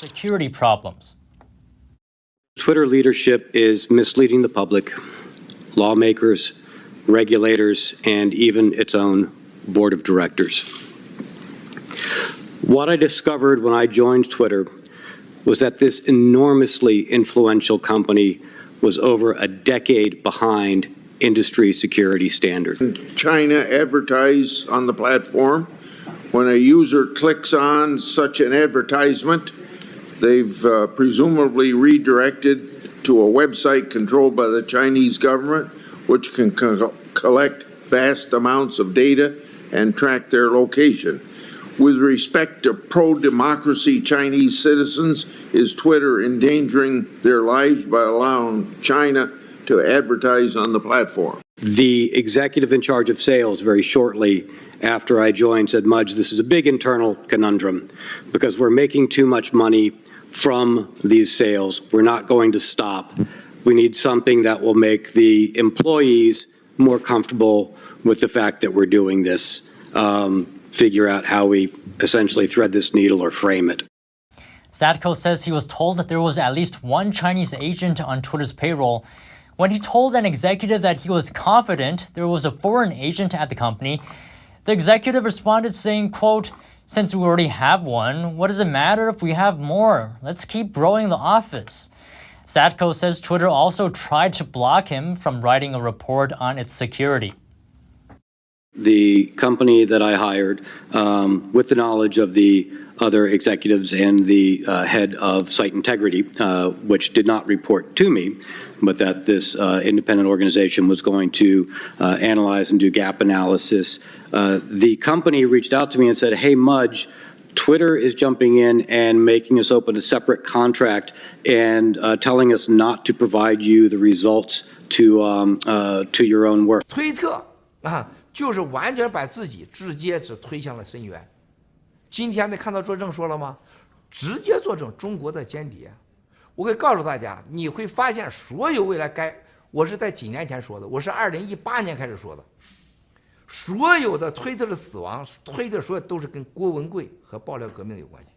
security problems. Twitter leadership is misleading the public, lawmakers, regulators, and even its own board of directors. What I discovered when I joined Twitter was that this enormously influential company was over a decade behind industry security standards. China advertise on the platform. When a user clicks on such an advertisement, they've presumably redirected to a website controlled by the Chinese government, which can collect vast amounts of data and track their location. With respect to pro-democracy Chinese citizens, is Twitter endangering their lives by allowing China to advertise on the platform? The executive in charge of sales very shortly after I joined said, "Mudge, this is a big internal conundrum because we're making too much money from these sales. We're not going to stop. We need something that will make the employees more comfortable with the fact that we're doing this, figure out how we essentially thread this needle or frame it." Sadko says he was told that there was at least one Chinese agent on Twitter's payroll. When he told an executive that he was confident there was a foreign agent at the company, the executive responded saying, quote, "Since we already have one, what does it matter if we have more? Let's keep growing the office." Sadko says Twitter also tried to block him from writing a report on its security. The company that I hired, with the knowledge of the other executives and the head of site integrity, which did not report to me, but that this independent organization was going to analyze and do gap analysis. The company reached out to me and said, "Hey, Mudge, Twitter is jumping in and making us open a separate contract and telling us not to provide you the results to your own work." 推特就是完全把自己直接只推向了深渊。今天的看到作证说了吗？直接作证中国的间谍。我可以告诉大家，你会发现所有未来我是在几年前说的，我是2018年开始说的。所有的推特的死亡，推特所有都是跟郭文贵和爆料革命有关系。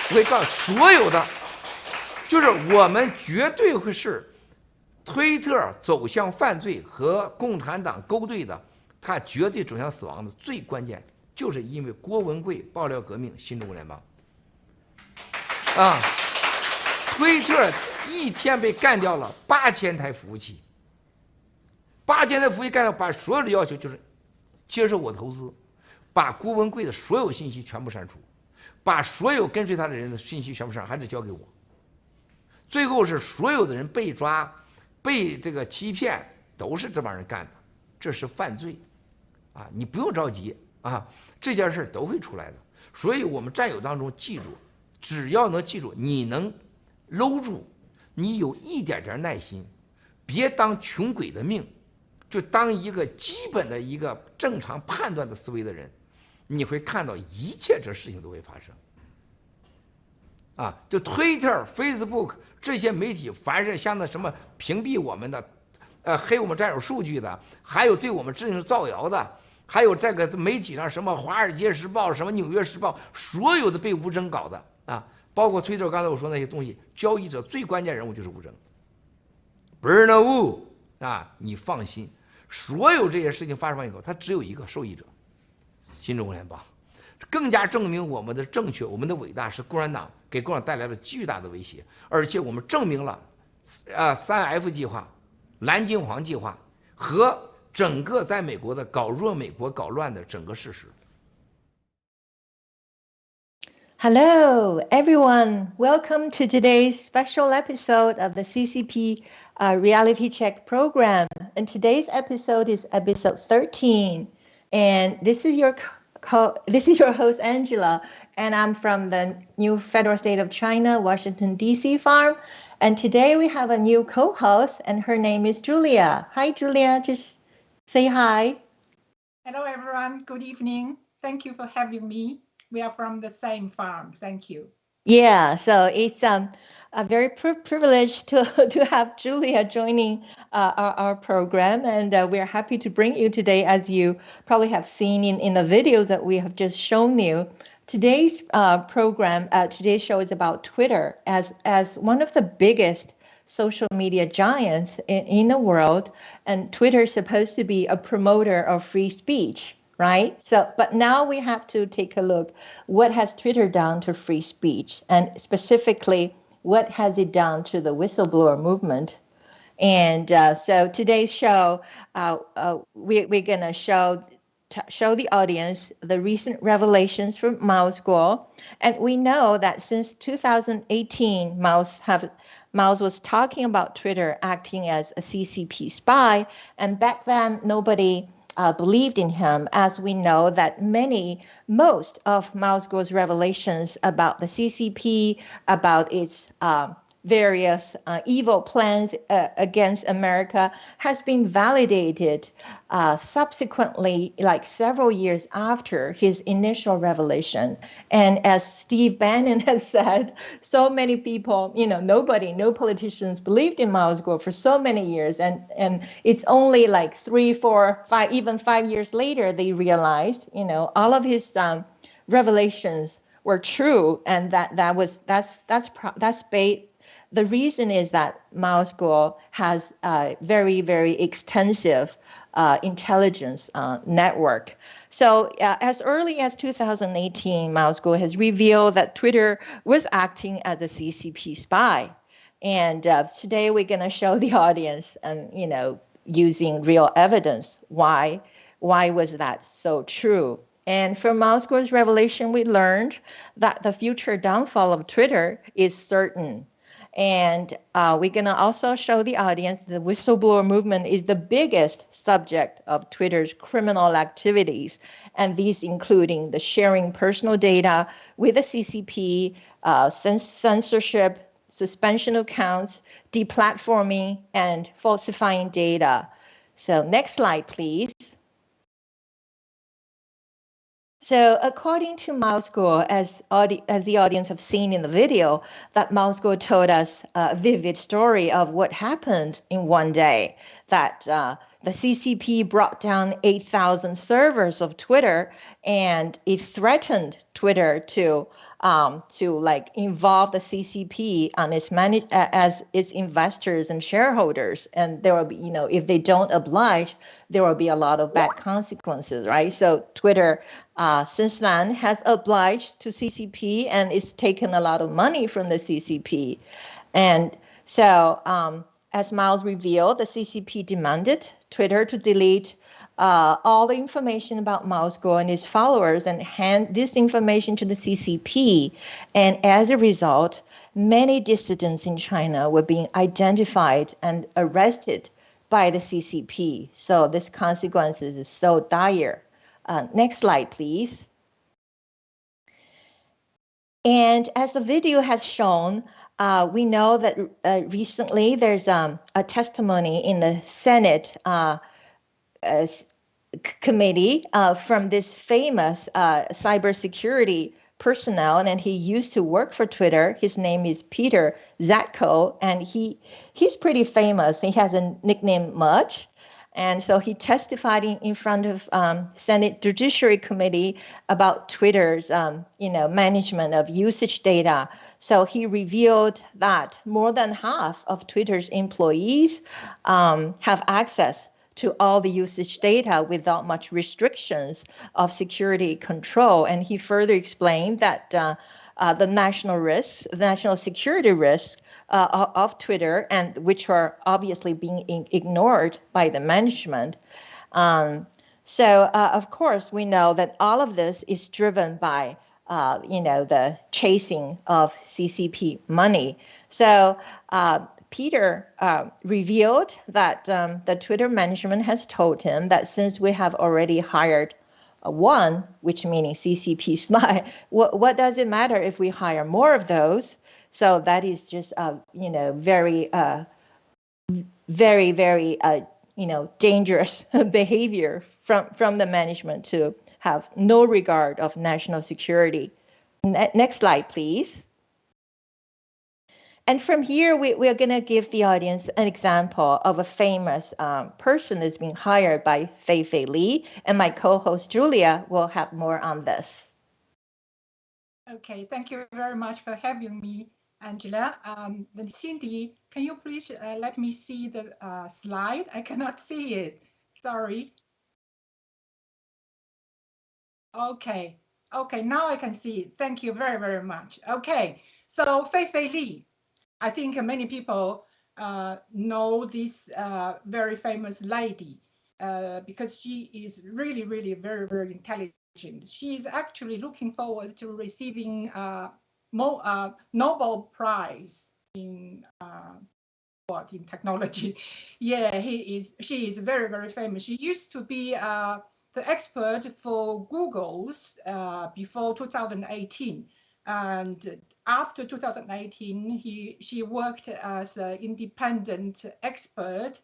我可以告诉所有的，就是我们绝对会是推特走向犯罪和共产党勾兑的，它绝对走向死亡的最关键，就是因为郭文贵爆料革命、新中国联邦。推特一天被干掉了8000台服务器，8000台服务器干掉，把所有的要求就是接受我投资，把郭文贵的所有信息全部删除，把所有跟随他的人的信息全部删，还得交给我。最后是所有的人被抓。被这个欺骗都是这帮人干的，这是犯罪，你不用着急这件事都会出来的。所以我们战友当中记住，只要能记住，你能搂住，你有一点点耐心，别当穷鬼的命，就当一个基本的一个正常判断的思维的人，你会看到一切这事情都会发生。就 Twitter、Facebook 这些媒体，凡是像那什么屏蔽我们的，黑我们战友数据的，还有对我们进行造谣的，还有这个媒体上什么《华尔街时报》、什么《纽约时报》，所有的被吴征搞的包括 Twitter 刚才我说那些东西，交易者最关键人物就是吴征。Bernard 你放心，所有这些事情发生完以后，它只有一个受益者，新中国联邦。更加证明我们的正确，我们的伟大是共产党给共产党带来了巨大的威胁，而且我们证明了3F 计划、蓝金黄计划和整个在美国的搞弱美国、搞乱的整个事实。Hello, everyone. Welcome to today's special episode of the CCP Reality Check program. And today's episode is episode 13. And this is your host, Angela, and I'm from the new federal state of China, Washington, D.C. farm. And today we have a new co-host, and her name is Julia. Hi, Julia. Just say hi. Hello, everyone. Good evening. Thank you for having me. We are from the same farm. Thank you. Yeah, so it's a very privileged to have Julia joining our program, and we're happy to bring you today, as you probably have seen in the videos that we have just shown you. Today's today's show is about Twitter as one of the biggest social media giants in the world, and Twitter is supposed to be a promoter of free speech, right? So, but now we have to take a look, what has Twitter done to free speech, and specifically, what has it done to the whistleblower movement? And so today's show, we're going to show the audience the recent revelations from Mao's Guo. And we know that since 2018, Mao's was talking about Twitter acting as a CCP spy. And back then, nobody believed in him, as we know that most of Mao's Guo's revelations about the CCP, about its various evil plans against America has been validated subsequently, like several years after his initial revelation. And as Steve Bannon has said, so many people, no politicians believed in Mao's Guo for so many years. And it's only like 3, 4, 5, even 5 years later, they realized, all of his revelations were true. And the reason is that Mao's Guo has a very, very extensive intelligence network. So as early as 2018, Mao's Guo has revealed that Twitter was acting as a CCP spy. And today we're going to show the audience, and using real evidence, why was that so true. And from Mao's Guo's revelation, we learned that the future downfall of Twitter is certain. And we're going to also show the audience the whistleblower movement is the biggest subject of Twitter's criminal activities, and these including the sharing personal data with the CCP, censorship, suspension of accounts, deplatforming, and falsifying data. So next slide, please. So according to Mao's Guo, as the audience have seen in the video, that Mao's Guo told us a vivid story of what happened in one day, that the CCP brought down 8,000 servers of Twitter, and it threatened Twitter to involve the CCP on as its investors and shareholders, and there will be, if they don't oblige, there will be a lot of bad consequences, right? So Twitter, since then, has obliged to CCP, and it's taken a lot of money from the CCP, and so as Miles revealed, the CCP demanded Twitter to delete all the information about Mao's Guo and his followers and hand this information to the CCP. And as a result, many dissidents in China were being identified and arrested by the CCP. So this consequences is so dire. Next slide, please. And as the video has shown, we know that recently there's a testimony in the Senate committee from this famous cybersecurity personnel, and he used to work for Twitter. His name is Peter Zatko, and he's pretty famous. He has a nickname Mudge. And so he testified in front of Senate Judiciary Committee about Twitter's management of usage data. So he revealed that more than half of Twitter's employees have access to all the usage data without much restrictions of security control. And he further explained that the national security risks of Twitter, and which are obviously being ignored by the management. So of course, we know that all of this is driven by the chasing of CCP money. So Peter revealed that the Twitter management has told him that since we have already hired one, which meaning CCP spy, what does it matter if we hire more of those? So that is just very, very dangerous behavior from the management to have no regard of national security. Next slide, please. And from here, we're going to give the audience an example of a famous person that's being hired by Fei-Fei Li, and my co-host Julia will have more on this. Okay, thank you very much for having me, Angela. Then Cindy, can you please let me see the slide? I cannot see it. Sorry. Okay. Okay, now I can see it. Thank you very, very much. Okay, so Fei-Fei Li. I think many people know this very famous lady because she is really, really very, very intelligent. She is actually looking forward to receiving Nobel Prize in in technology. Yeah, she is very, very famous. She used to be the expert for Google's before 2018. And after 2018, she worked as an independent expert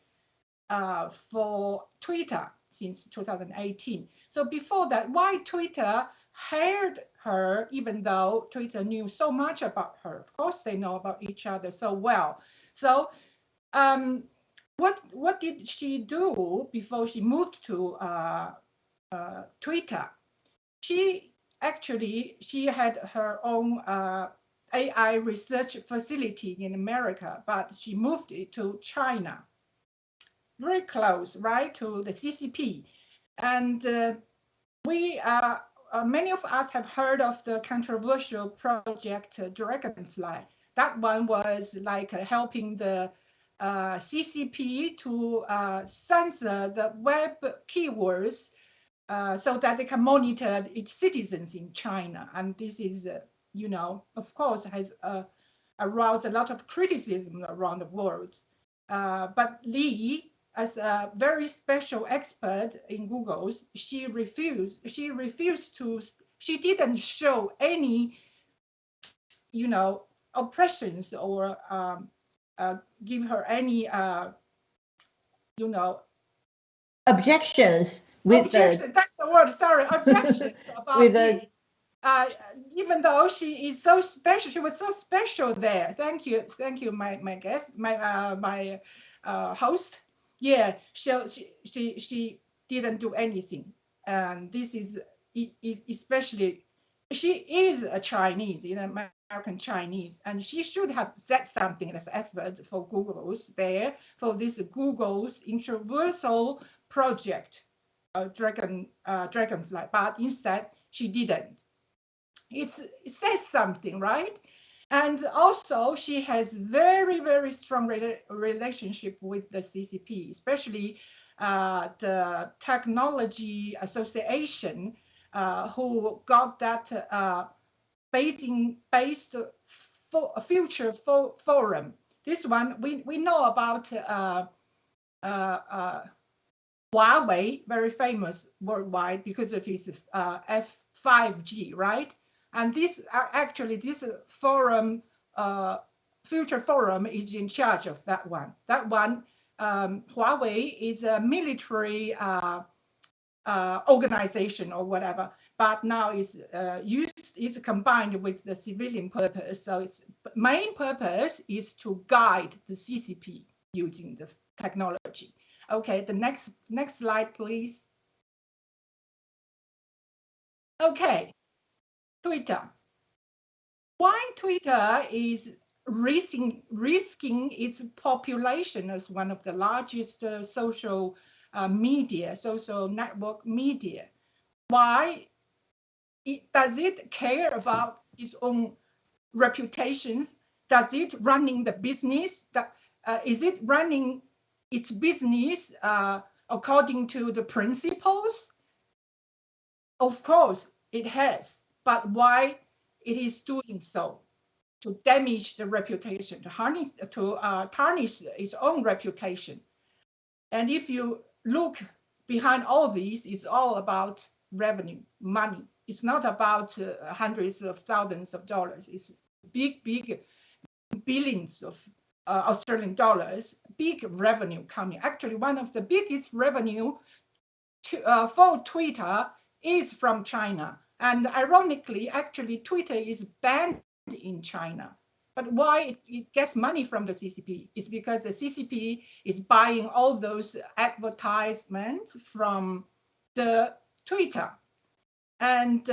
for Twitter since 2018. So before that, why Twitter hired her, even though Twitter knew so much about her? Of course, they know about each other so well. So what did she do before she moved to Twitter? She had her own AI research facility in America, but she moved it to China, very close, right, to the CCP. And we many of us have heard of the controversial project Dragonfly. That one was like helping the CCP to censor the web keywords so that they can monitor its citizens in China. And this is, of course, has aroused a lot of criticism around the world. But Li, as a very special expert in Google's, she didn't show any, oppressions or give her any, Objections objection, that's the word, sorry, objections about it. Even though she is so special, she was so special there. Thank you, my guest, my host. Yeah, she didn't do anything, and this is especially. She is a Chinese, American Chinese, and she should have said something as expert for Google's there for this Google's controversial project, Dragonfly, but instead she didn't. It says something, right? And also she has very, very strong relationship with the CCP, especially the Technology Association, who got that Beijing-based future forum. This one, we know about Huawei, very famous worldwide because of its F5G, right? And this this forum, future forum, is in charge of that one. That one, Huawei is a military organization or whatever, but now it's combined with the civilian purpose. So its main purpose is to guide the CCP using the technology. Okay, the next slide, please. Okay, Twitter. Why Twitter is risking its population as one of the largest social network media? Why does it care about its own reputations? Does it running the business? Is it running its business according to the principles? Of course, it has. But why it is doing so? To damage the reputation, to tarnish its own reputation. And if you look behind all these, it's all about revenue, money. It's not about hundreds of thousands of dollars. It's big billions of Australian dollars, big revenue coming. Actually, one of the biggest revenue for Twitter is from China. And ironically, actually, Twitter is banned in China. But why it gets money from the CCP is because the CCP is buying all those advertisements from the Twitter. And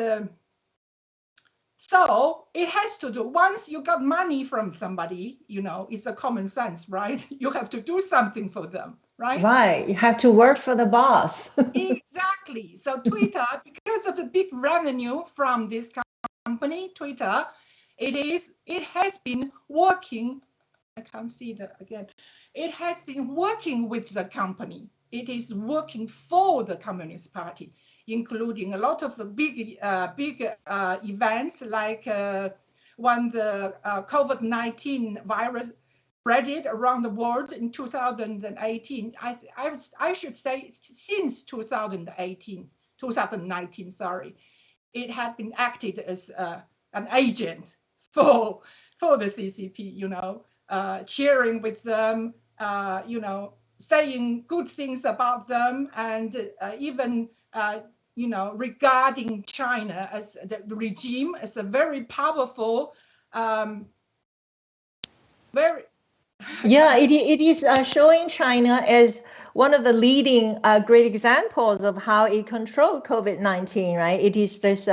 So it has to do, once you got money from somebody, it's a common sense, right? You have to do something for them, right? Right. You have to work for the boss. Exactly. So Twitter, because of the big revenue from this company, Twitter, it has been working. I can't see that again. It has been working with the company. It is working for the Communist Party, including a lot of big events like when the COVID-19 virus spread around the world in 2018. I should say since 2019, sorry, it had been acted as an agent for the CCP, cheering with them, saying good things about them, and even regarding China as the regime as a very powerful, very Yeah, it is showing China as one of the leading great examples of how it controlled COVID-19, right? It is this,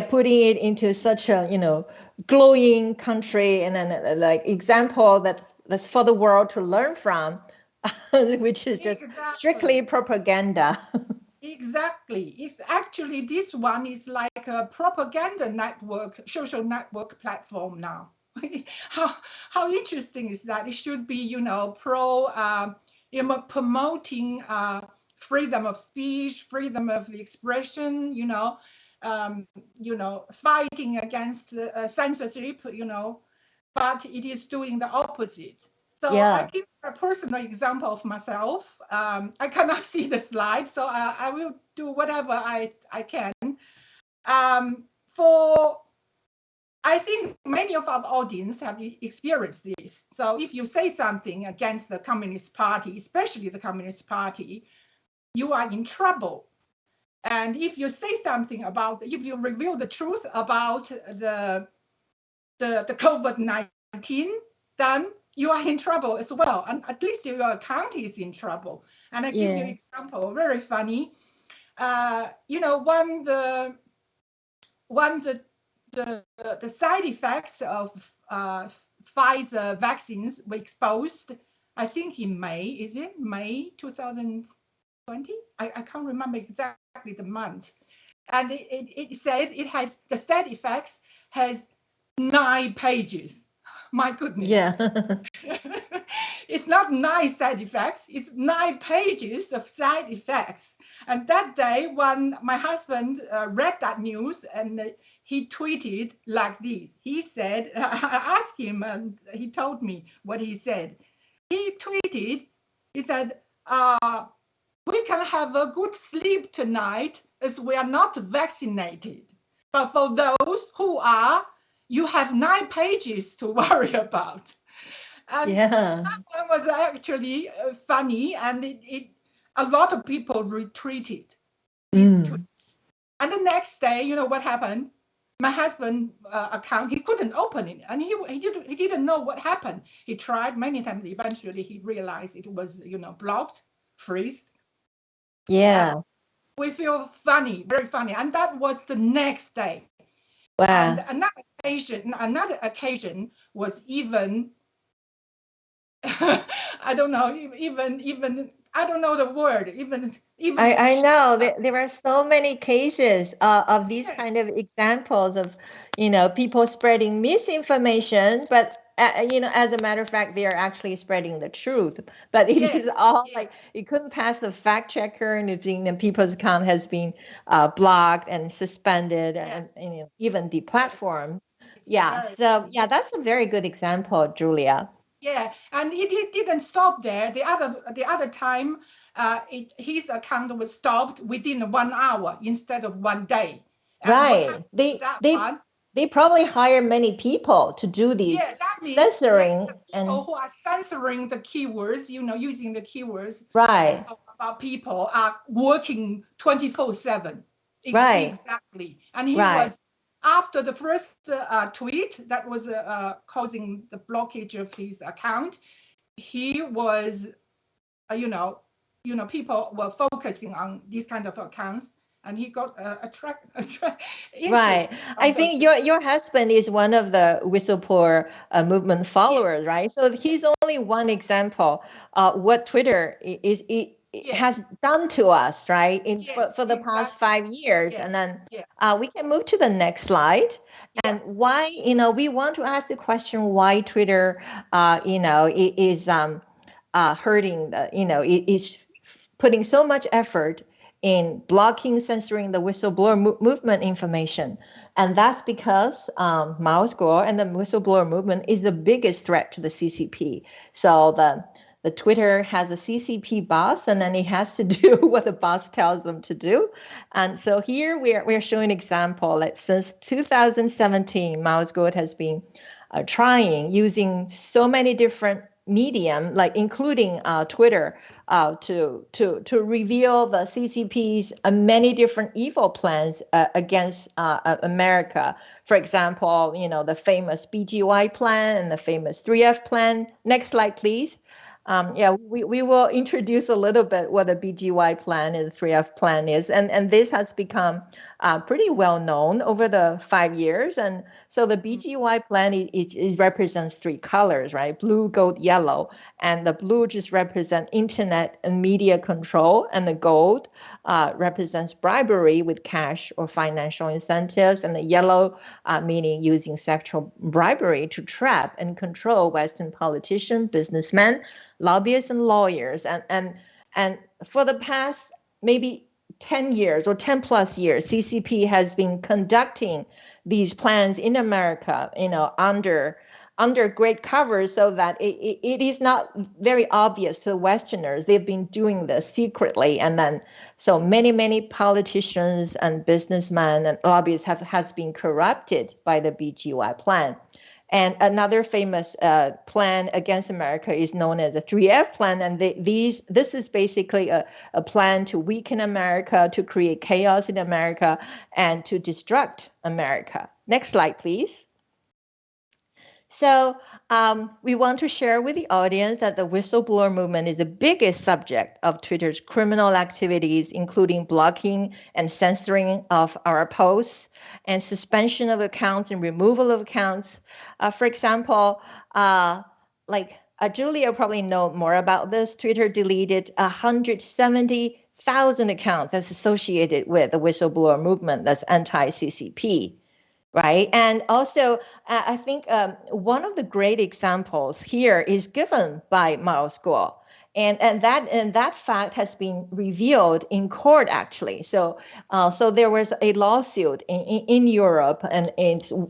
putting it into such a, glowing country, and then like example that's for the world to learn from, which is just strictly exactly. propaganda. Exactly. It's actually, this one is like a propaganda network, social network platform now. How interesting is that? It should be, promoting freedom of speech, freedom of expression, fighting against censorship, but it is doing the opposite. So I Yeah. give a personal example of myself. I cannot see the slide, so I will do whatever I can. For I think many of our audience have experienced this. So if you say something against the Communist Party, especially the Communist Party, you are in trouble. And if you say something about, if you reveal the truth about the COVID-19, then you are in trouble as well. And at least your account is in trouble. And I give you an Yeah. example, very funny. When the side effects of Pfizer vaccines were exposed, I think in May, is it May 2020? I can't remember exactly the month. And it says it has, the side effects has 9 pages. My goodness. Yeah. It's not 9 side effects, it's 9 pages of side effects. And that day, when my husband read that news, and he tweeted like this. He said, I asked him, and he told me what he said. He tweeted, he said, we can have a good sleep tonight as we are not vaccinated. But for those who are, you have 9 pages to worry about. And Yeah. that one was actually funny, and a lot of people retweeted these tweets. And the next day, you know what happened? My husband's account, he couldn't open it, and he didn't know what happened. He tried many times. Eventually, he realized it was, blocked, freeze. Yeah. We feel funny, very funny. And that was the next day. And Wow. another occasion was even, I don't know, even I don't know the word, even I know there are so many cases of these yes, kind of examples of, people spreading misinformation, but as a matter of fact, they are actually spreading the truth. But it is yes, all yes, like it couldn't pass the fact checker, and it's been, people's account has been blocked and suspended, and, yes, even yes. deplatformed. It's Yeah. very So funny. yeah, that's a very good example, Julia. Yeah, and it didn't stop there. The other time, his account was stopped within 1 hour instead of 1 day. And what Right. happened to that one? They probably hire many people to do these Yeah, that means there censoring are and people who are censoring the keywords, using the keywords right, about people are working 24/7. right, Exactly. And he right. was, after the first tweet that was causing the blockage of his account, he was, people were focusing on these kind of accounts, and he got interest. Right. I think your husband is one of the whistleblower movement followers, right? So he's only one example what Twitter has done to us, right? For the past 5 years. And then we can move to the next slide. And why, we want to ask the question why Twitter, is hurting is putting so much effort in blocking, censoring the whistleblower movement information. And that's because Mao's Gore and the whistleblower movement is the biggest threat to the CCP. So the Twitter has a CCP boss, and then he has to do what the boss tells them to do. And so here we're showing an example that since 2017, Mao's Gore has been trying using so many different medium, like including Twitter, to reveal the CCP's many different evil plans against America. For example, the famous BGY plan and the famous 3F plan. Next slide, please. We will introduce a little bit what the BGY plan and the 3F plan is. And this has become pretty well known over the 5 years. And so the BGY plan it represents 3 colors, right? Blue, gold, yellow. And the blue just represents internet and media control. And the gold represents bribery with cash or financial incentives. And the yellow meaning using sexual bribery to trap and control Western politicians, businessmen, lobbyists, and lawyers. And for the past maybe 10 years or 10 plus years, CCP has been conducting these plans in America, under great cover, so that it is not very obvious to Westerners. They've been doing this secretly. And then so many politicians and businessmen and lobbyists has been corrupted by the BGY plan. And another famous plan against America is known as the 3F plan. And this is basically a plan to weaken America, to create chaos in America, and to destruct America. Next slide, please. So we want to share with the audience that the whistleblower movement is the biggest subject of Twitter's criminal activities, including blocking and censoring of our posts and suspension of accounts and removal of accounts. For example, Julia probably know more about this. Twitter deleted 170,000 accounts that's associated with the whistleblower movement that's anti-CCP. Right. And also, I think one of the great examples here is given by Mao's Gore. And that fact has been revealed in court, actually. So there was a lawsuit in Europe and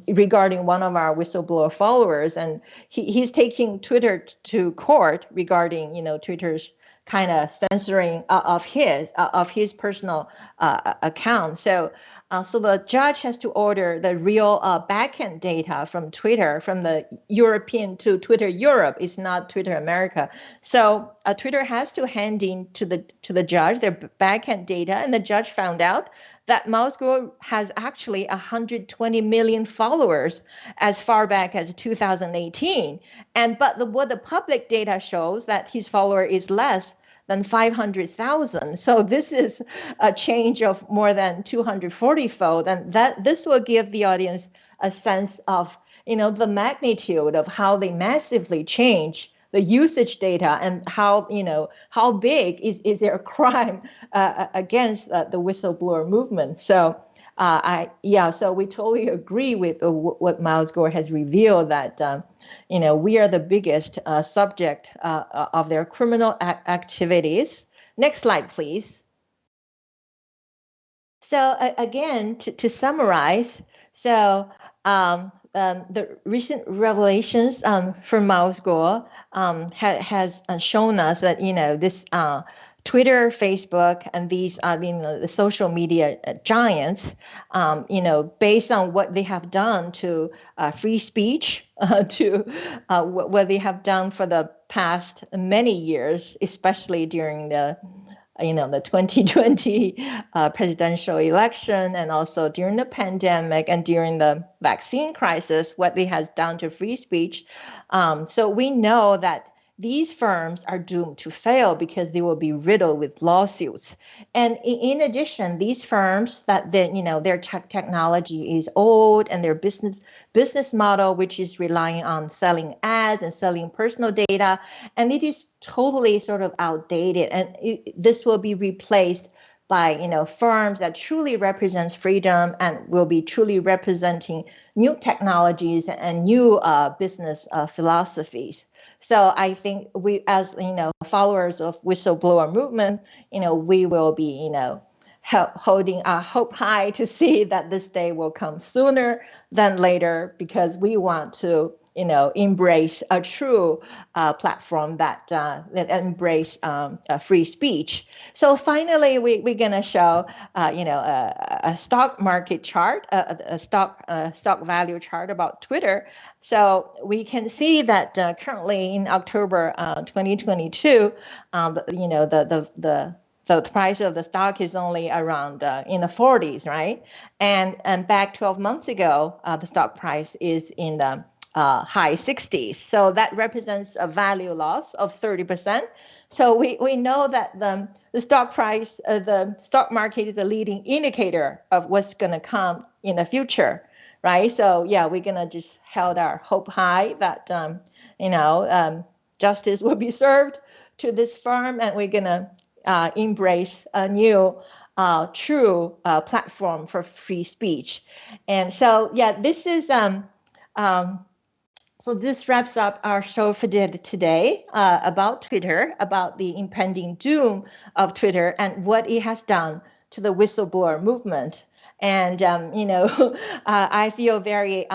regarding one of our whistleblower followers. And he's taking Twitter to court regarding, Twitter's kind of censoring of his personal account. So the judge has to order the real backend data from Twitter, from the European to Twitter Europe. It's not Twitter America. So Twitter has to hand in to the judge their backend data, and the judge found out that Mao's Gore has actually 120 million followers as far back as 2018. But what the public data shows that his follower is less than 500,000. So this is a change of more than 240-fold. And this will give the audience a sense of, the magnitude of how they massively change the usage data and how big is their crime against the whistleblower movement. So so we totally agree with what Mao's Gore has revealed, that we are the biggest subject of their criminal activities. Next slide, please. So again, to summarize, so the recent revelations from Mao's Gore has shown us that this Twitter, Facebook, and these the social media giants, based on what they have done to free speech, to what they have done for the past many years, especially during the 2020 presidential election, and also during the pandemic and during the vaccine crisis, what they has done to free speech. So we know that these firms are doomed to fail because they will be riddled with lawsuits. And in addition, these firms that their technology is old and their business model, which is relying on selling ads and selling personal data, and it is totally sort of outdated. And this will be replaced by firms that truly represents freedom and will be truly representing new technologies and new business philosophies. So I think we, as followers of whistleblower movement, we will be holding our hope high to see that this day will come sooner than later, because we want to embrace a true platform that embrace free speech. So finally, we're gonna show a stock market chart, a stock value chart about Twitter. So we can see that currently in October 2022, the price of the stock is only around in the 40s, right? And back 12 months ago, the stock price is in the high 60s. So that represents a value loss of 30%. So we know that the stock price, the stock market is a leading indicator of what's going to come in the future, right? So yeah, we're going to just hold our hope high that, justice will be served to this firm, and we're going to embrace a new true platform for free speech. And so, yeah, this is so this wraps up our show for today about Twitter, about the impending doom of Twitter and what it has done to the whistleblower movement. And, I feel very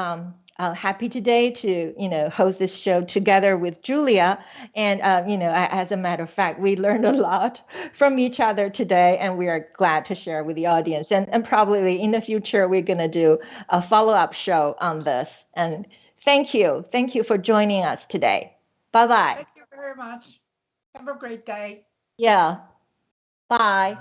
happy today to, host this show together with Julia. And, as a matter of fact, we learned a lot from each other today, and we are glad to share with the audience. And probably in the future, we're going to do a follow-up show on this. And thank you. Thank you for joining us today. Bye-bye. Thank you very much. Have a great day. Yeah. Bye.